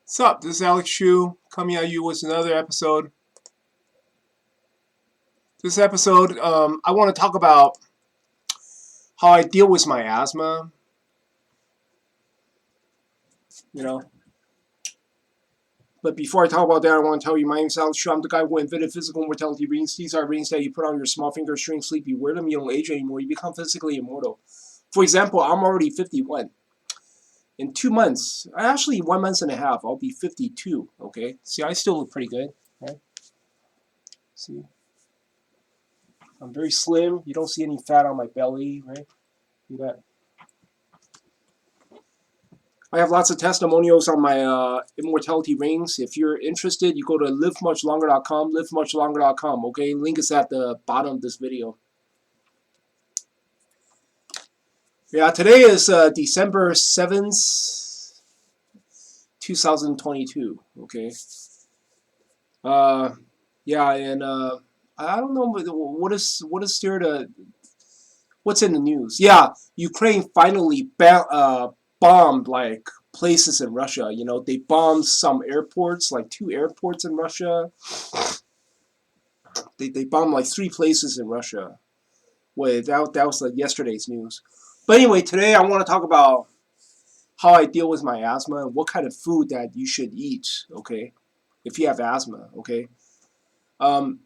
What's up? This is Alex Shu coming at you with another episode. This episode, I want to talk about how I deal with my asthma. You know, but before I talk about that, I want to tell you my name is Alex Shu. I'm the guy who invented physical mortality rings. These are rings that you put on your small finger, string, sleep. You wear them, you don't age anymore. You become physically immortal. For example, I'm already 51. In 2 months, actually 1 month and a half, I'll be 52. Okay, see, I still look pretty good, right? See. I'm very slim. You don't see any fat on my belly, right? See that? I have lots of testimonials on my immortality rings. If you're interested, you go to livemuchlonger.com, livemuchlonger.com, okay? Link is at the bottom of this video. Yeah, today is December 7th, 2022, okay? Yeah, and I don't know what is there to what's in the news. Yeah, Ukraine finally bombed like places in Russia. You know, they bombed some airports, like 2 airports in Russia. They bombed like 3 places in Russia. Wait, that was like yesterday's news. But anyway, today I want to talk about how I deal with my asthma and what kind of food that you should eat. Okay, if you have asthma. Okay. Um,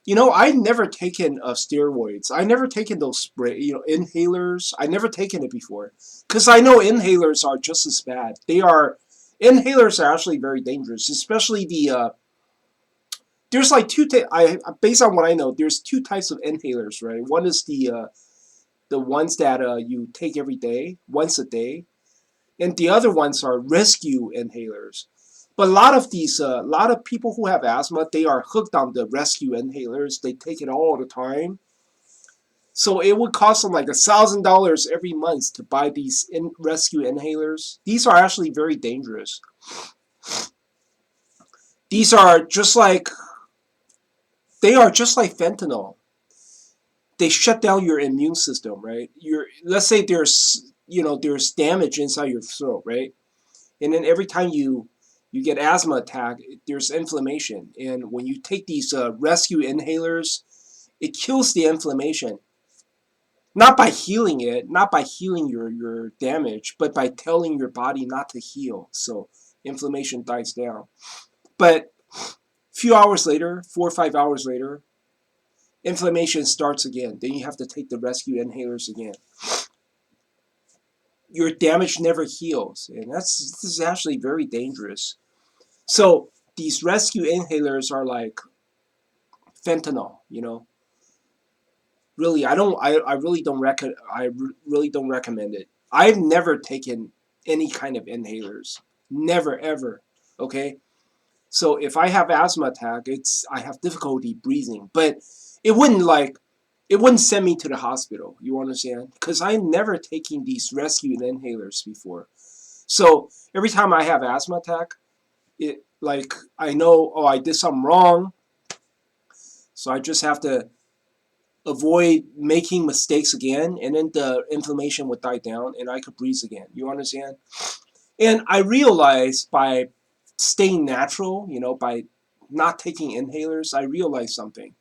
You know, I never taken steroids. I never taken those spray, inhalers. I never taken it before, because I know inhalers are just as bad. Inhalers are actually very dangerous, especially there's like based on what I know, there's 2 types of inhalers, right? One is the ones that you take every day, once a day, and the other ones are rescue inhalers. But a lot of people who have asthma, they are hooked on the rescue inhalers. They take it all the time. So it would cost them like $1,000 every month to buy these rescue inhalers. These are actually very dangerous. These are just like they are just like fentanyl. They shut down your immune system, right? Let's say there's damage inside your throat, right? And then every time you get asthma attack, there's inflammation. And when you take these rescue inhalers, it kills the inflammation. Not by healing it, not by healing your damage, but by telling your body not to heal. So inflammation dies down. But a few hours later, 4 or 5 hours later, inflammation starts again. Then you have to take the rescue inhalers again. Your damage never heals. And this is actually very dangerous. So these rescue inhalers are like fentanyl, you know. Really, I really don't really don't recommend it. I've never taken any kind of inhalers. Never ever. Okay? So if I have asthma attack, I have difficulty breathing, but it wouldn't send me to the hospital. You understand? Because I never taken these rescue inhalers before. So every time I have asthma attack, it like I know, oh, I did something wrong, so I just have to avoid making mistakes again, and then the inflammation would die down and I could breathe again. You understand? And I realized by staying natural, by not taking inhalers, I realized something.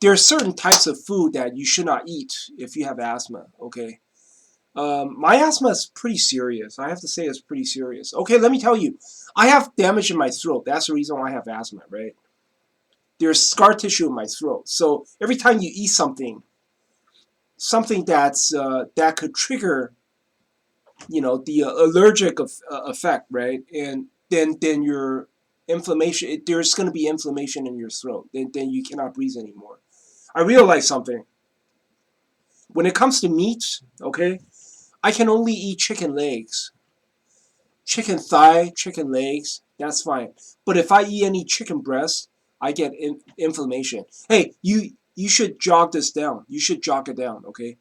There are certain types of food that you should not eat if you have asthma, okay? My asthma is pretty serious. I have to say it's pretty serious. Okay, let me tell you. I have damage in my throat. That's the reason why I have asthma, right? There's scar tissue in my throat. So every time you eat something that could trigger, the allergic effect, right? And then your inflammation, there's going to be inflammation in your throat. Then you cannot breathe anymore. I realized something. When it comes to meat, okay, I can only eat chicken legs, chicken thigh, chicken legs. That's fine. But if I eat any chicken breast, I get inflammation. Hey, you should jog this down. You should jog it down, okay?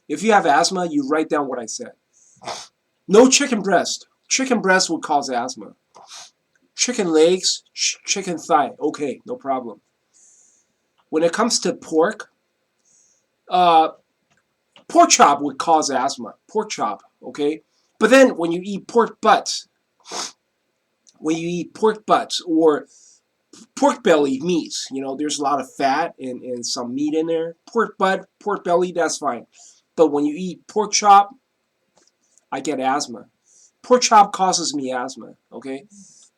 If you have asthma, you write down what I said. No chicken breast. Chicken breast will cause asthma. Chicken legs, chicken thigh. Okay, no problem. When it comes to pork, uh, pork chop would cause asthma. Pork chop, okay? But then when you eat pork butts, or pork belly meats, there's a lot of fat and some meat in there. Pork butt, pork belly, that's fine. But when you eat pork chop, I get asthma. Pork chop causes me asthma, okay?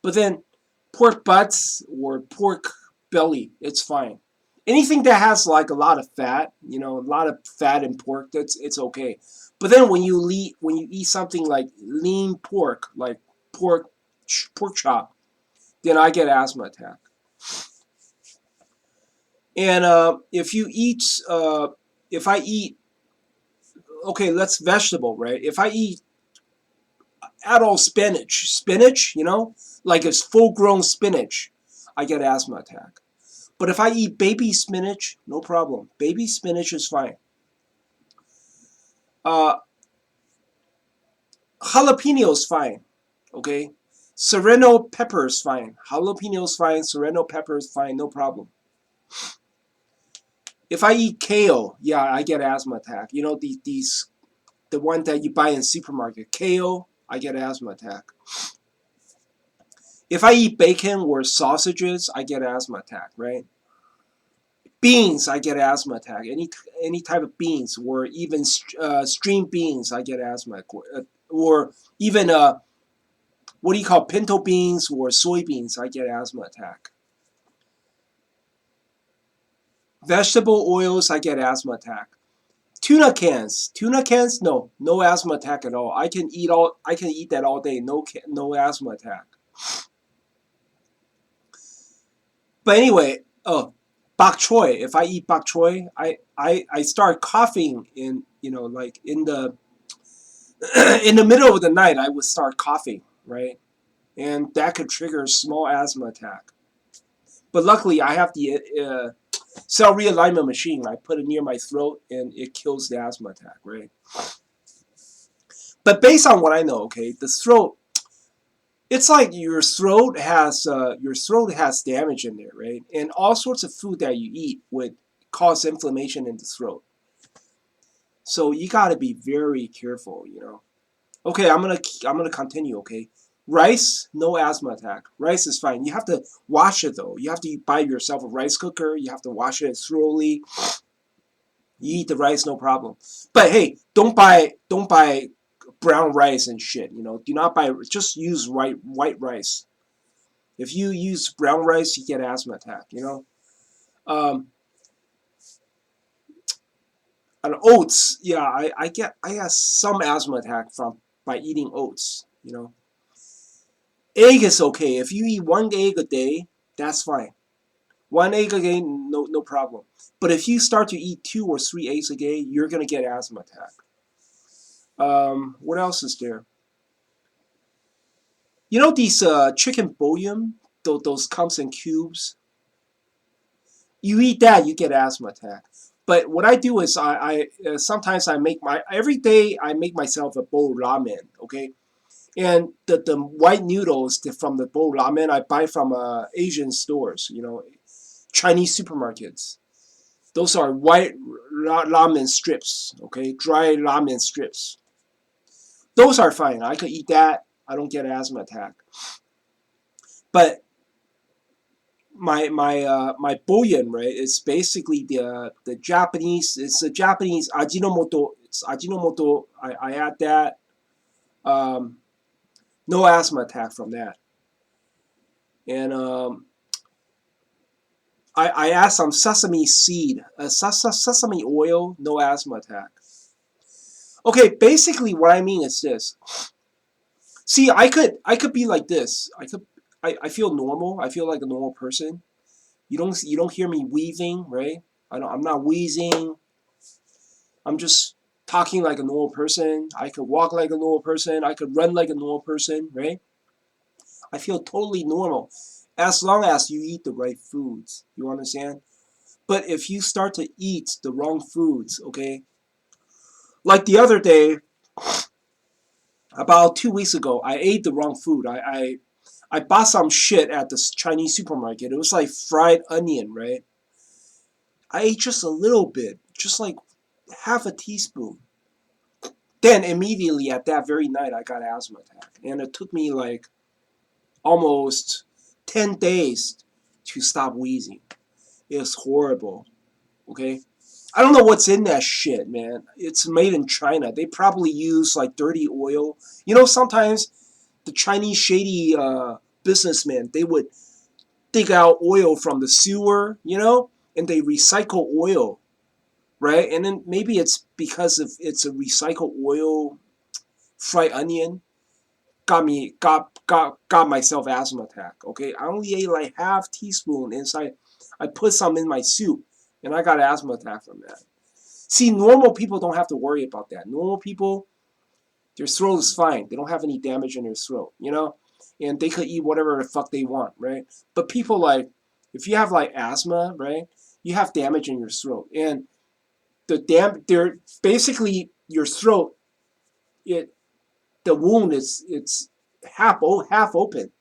But then pork butts or pork belly, it's fine. Anything that has like a lot of fat, a lot of fat in pork, it's okay. But then when you eat something like lean pork, like pork pork chop, then I get asthma attack. And if I eat, okay, let's vegetable, right? If I eat adult spinach, like it's full grown spinach, I get asthma attack. But if I eat baby spinach, no problem. Baby spinach is fine. Uh, jalapeno is fine, okay? Serrano pepper is fine. Jalapeno is fine. Serrano pepper is fine. No problem. If I eat kale, yeah, I get asthma attack. The one that you buy in supermarket, kale, I get asthma attack. If I eat bacon or sausages, I get asthma attack, right? Beans, I get asthma attack. Any type of beans, or even string beans, I get asthma. Or even what do you call pinto beans or soybeans, I get asthma attack. Vegetable oils, I get asthma attack. Tuna cans, no asthma attack at all. I can eat that all day, no asthma attack. But anyway, bok choy. If I eat bok choy, I start coughing like in the in the middle of the night. I would start coughing, right, and that could trigger a small asthma attack. But luckily, I have the cell realignment machine. I put it near my throat, and it kills the asthma attack, right? But based on what I know, okay, the throat, it's like your throat has damage in there, right? And all sorts of food that you eat would cause inflammation in the throat. So you got to be very careful. Okay, I'm gonna continue. Okay, rice, no asthma attack. Rice is fine. You have to wash it though. You have to buy yourself a rice cooker. You have to wash it thoroughly. You eat the rice, no problem. But hey, don't buy brown rice and shit. Do not buy. Just use white rice. If you use brown rice, you get asthma attack. Um, and oats, yeah, I get some asthma attack from by eating oats. Egg is okay. If you eat one egg a day, that's fine. One egg a day, no problem. But if you start to eat 2 or 3 eggs a day, you're gonna get asthma attack. What else is there? These chicken bouillon, those comes in cubes. You eat that, you get asthma attack. But what I do is sometimes I make every day I make myself a bowl of ramen. Okay, and the white noodles from the bowl ramen I buy from Asian stores. Chinese supermarkets. Those are white ramen strips. Okay, dry ramen strips. Those are fine. I could eat that. I don't get an asthma attack. But my bouillon, right? It's basically the Japanese. It's the Japanese ajinomoto. It's ajinomoto. I add that. Um, no asthma attack from that. And I add some sesame seed, sesame oil. No asthma attack. Okay, basically what I mean is this. See, I could be like this. I feel normal. I feel like a normal person. You don't hear me wheezing, right? I'm not wheezing. I'm just talking like a normal person. I could walk like a normal person. I could run like a normal person, right? I feel totally normal as long as you eat the right foods. You understand? But if you start to eat the wrong foods, okay? Like the other day, about 2 weeks ago, I ate the wrong food. I bought some shit at the Chinese supermarket. It was like fried onion, right? I ate just a little bit, just like half a teaspoon. Then immediately at that very night, I got an asthma attack, and it took me like almost 10 days to stop wheezing. It was horrible. Okay, I don't know what's in that shit, man. It's made in China. They probably use like dirty oil. You know, sometimes the Chinese shady businessmen, they would dig out oil from the sewer, you know, and they recycle oil, right? And then maybe it's because of it's a recycled oil fried onion got myself asthma attack. Okay, I only ate like half teaspoon inside. I put some in my soup, and I got asthma attack from that. See, normal people don't have to worry about that. Normal people, their throat is fine. They don't have any damage in their throat, you know, and they could eat whatever the fuck they want, right? But people like, if you have like asthma, right, you have damage in your throat, and they're basically your throat. It the wound is it's half open,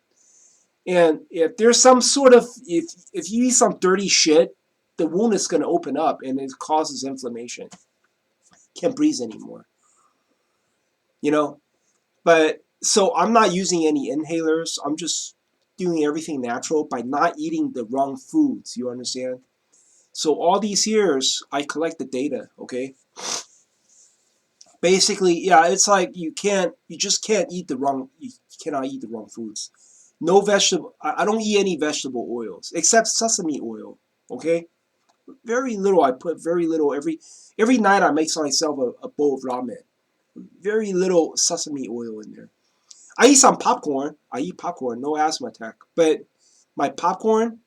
and if there's some sort of if you eat some dirty shit, the wound is going to open up and it causes inflammation. Can't breathe anymore, you know. But so I'm not using any inhalers. I'm just doing everything natural by not eating the wrong foods. You understand? So all these years, I collect the data. Okay. Basically, yeah, it's like you just can't eat the wrong. You cannot eat the wrong foods. No vegetable. I don't eat any vegetable oils except sesame oil. Okay. Very little. I put very little every night. I make myself a bowl of ramen. Very little sesame oil in there. I eat some popcorn. I eat popcorn, no asthma attack. But my popcorn,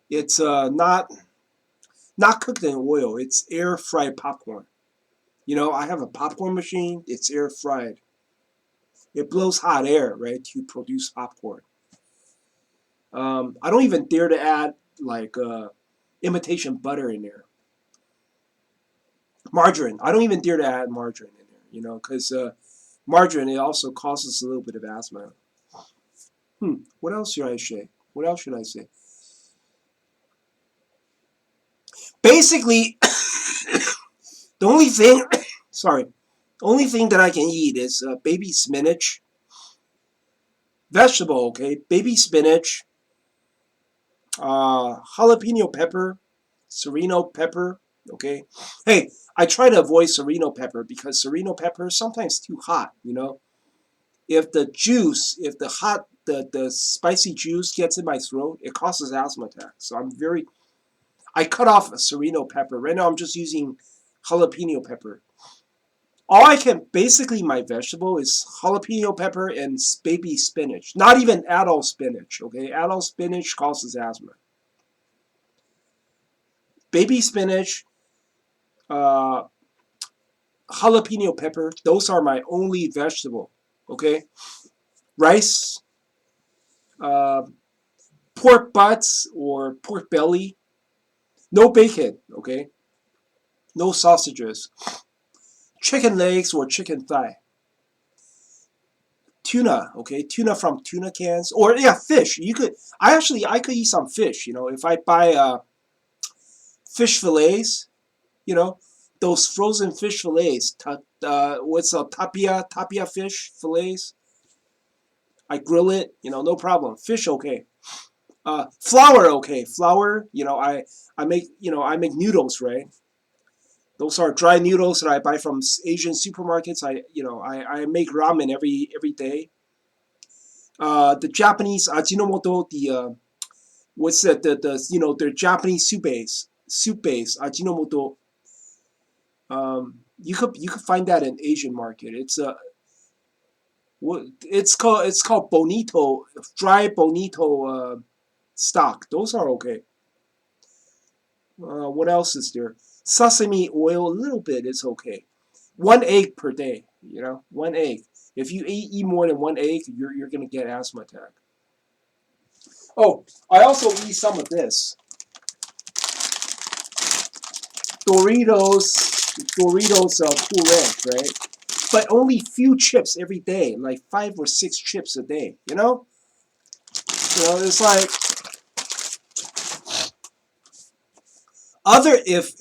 it's not cooked in oil. It's air fried popcorn. You know, I have a popcorn machine. It's air fried. It blows hot air, right, to produce popcorn. I don't even dare to add like imitation butter in there. Margarine. I don't even dare to add margarine in there. You know, because margarine it also causes a little bit of asthma. What else should I say? What else should I say? Basically, the only thing, sorry, the only thing that I can eat is baby spinach, vegetable, okay, baby spinach, jalapeno pepper, serrano pepper, okay. Hey, I try to avoid serrano pepper because serrano pepper is sometimes too hot, you know. If the juice, if the hot, the spicy juice gets in my throat, it causes asthma attack. So I cut off a serrano pepper. Right now I'm just using jalapeno pepper. All I can basically my vegetable is jalapeno pepper and baby spinach. Not even adult spinach. Okay, adult spinach causes asthma. Baby spinach, uh, jalapeno pepper. Those are my only vegetable. Okay, rice, uh, pork butts or pork belly. No bacon. Okay, no sausages. Chicken legs or chicken thigh. Tuna, okay, tuna from tuna cans, or yeah, fish. You could, I could eat some fish. You know, if I buy fish fillets, you know, those frozen fish fillets, what's tapia fish fillets. I grill it, you know, no problem. Fish okay. Flour okay. Flour, you know, I make I make noodles, right? Those are dry noodles that I buy from Asian supermarkets. I make ramen every day. The Japanese Ajinomoto, what's that? Their Japanese soup base Ajinomoto. You could find that in Asian market. It's called bonito, dry bonito stock. Those are okay. What else is there? Sesame oil, a little bit is okay. One egg per day. You know, one egg. If you eat more than one egg, you're gonna get asthma attack. Oh, I also eat some of this Doritos Cool Ranch, right? But only few chips every day, like 5 or 6 chips a day. It's like other if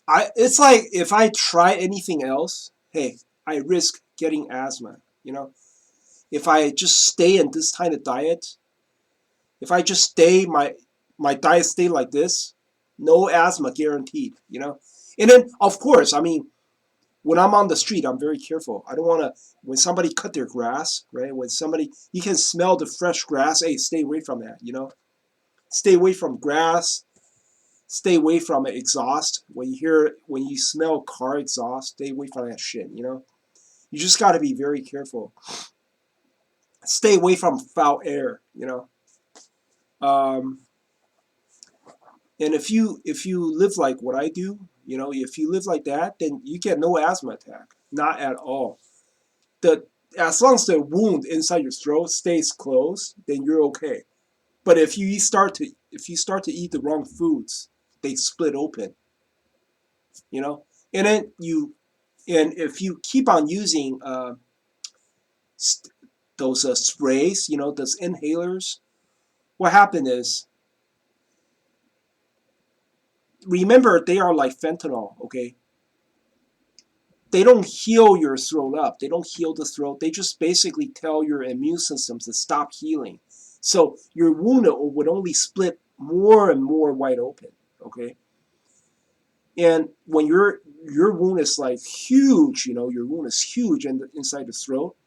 I it's like if I try anything else, hey, I risk getting asthma. You know, if I just stay in this kind of diet, if I just stay my diet stay like this, no asthma guaranteed. You know, and then of course, I mean, when I'm on the street, I'm very careful. I don't want to, when somebody cut their grass, right? When somebody, you can smell the fresh grass. Hey, stay away from that, you know? Stay away from grass. Stay away from exhaust. When you smell car exhaust, stay away from that shit, you know? You just got to be very careful. Stay away from foul air, you know? Um, and if you live like what I do, you know, if you live like that, then you get no asthma attack. Not at all. The As long as the wound inside your throat stays closed, then you're okay. But if you start to eat the wrong foods, they split open, you know. And then if you keep on using those sprays, you know, those inhalers, what happened is, remember they are like fentanyl, okay? They don't heal your throat up. They don't heal the throat. They just basically tell your immune system to stop healing. So your wound would only split more and more wide open. Okay. And when your wound is like huge, you know, your wound is huge inside the throat,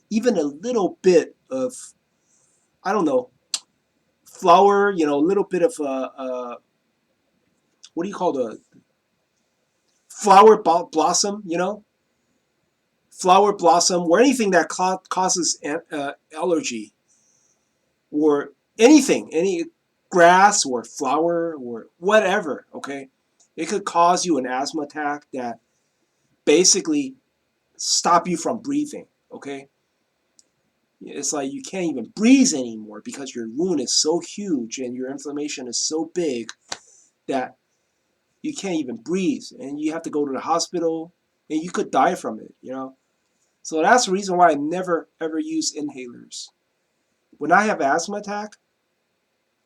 even a little bit of, I don't know, flour, you know, a little bit of what do you call the flower blossom, you know, flower blossom, or anything that causes allergy, or anything, any grass or flower or whatever, okay? It could cause you an asthma attack that basically stop you from breathing, okay? It's like you can't even breathe anymore because your wound is so huge and your inflammation is so big that you can't even breathe, and you have to go to the hospital, and you could die from it, you know? So that's the reason why I never ever use inhalers. When I have asthma attack,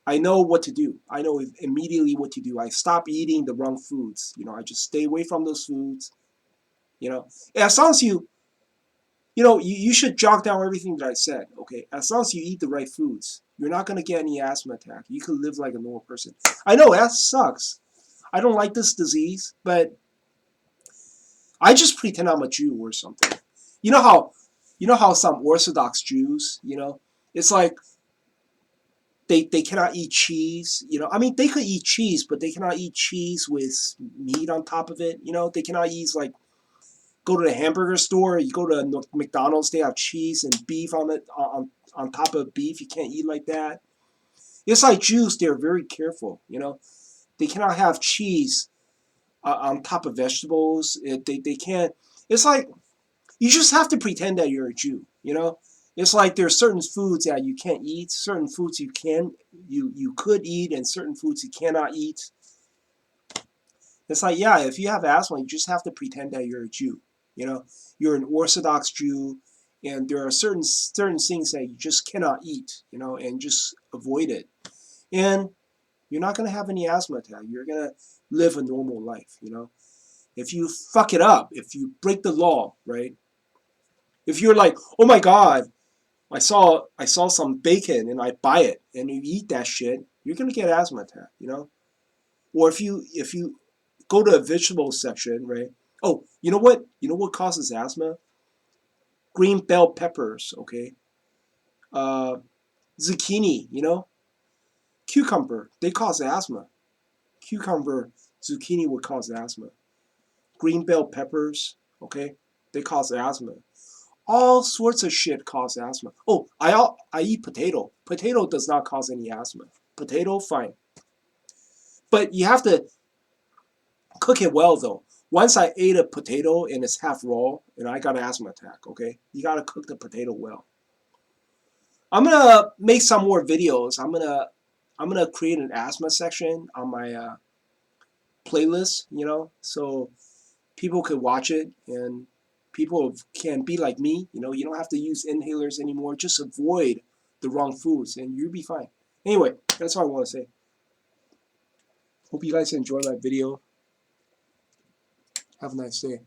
I know what to do. I know immediately what to do. I stop eating the wrong foods. You know, I just stay away from those foods. You know, as long as you should jot down everything that I said. Okay, as long as you eat the right foods, you're not gonna get any asthma attack. You can live like a normal person. I know that sucks. I don't like this disease, but I just pretend I'm a Jew or something. You know how, some Orthodox Jews, you know, it's like they cannot eat cheese. You know, I mean, they could eat cheese, but they cannot eat cheese with meat on top of it. You know, they cannot eat, like, go to the hamburger store. You go to McDonald's, they have cheese and beef on it, on top of beef. You can't eat like that. It's like Jews; they're very careful. You know, they cannot have cheese on top of vegetables. They can't. It's like you just have to pretend that you're a Jew. You know, it's like there's certain foods that you can't eat, certain foods you could eat, and certain foods you cannot eat. It's like, yeah, if you have asthma, you just have to pretend that you're a Jew. You know, you're an Orthodox Jew, and there are certain things that you just cannot eat. You know, and just avoid it, and you're not gonna have any asthma attack. You're gonna live a normal life. You know, if you fuck it up, if you break the law, right? If you're like, oh my God, I saw some bacon and I buy it, and you eat that shit, you're gonna get asthma attack, you know. Or if you go to a vegetable section, right? Oh, you know what? You know what causes asthma? Green bell peppers, okay. Uh, Zucchini, you know, cucumber, they cause asthma. Cucumber, zucchini would cause asthma. Green bell peppers, okay, they cause asthma. All sorts of shit cause asthma. Oh, I eat potato. Potato does not cause any asthma. Potato, fine. But you have to cook it well, though. Once I ate a potato and it's half raw, and I got an asthma attack, okay? You gotta cook the potato well. I'm gonna make some more videos. I'm gonna create an asthma section on my playlist, you know, so people could watch it and people can be like me. You know, you don't have to use inhalers anymore. Just avoid the wrong foods and you'll be fine. Anyway, that's all I want to say. Hope you guys enjoy my video. Have a nice day.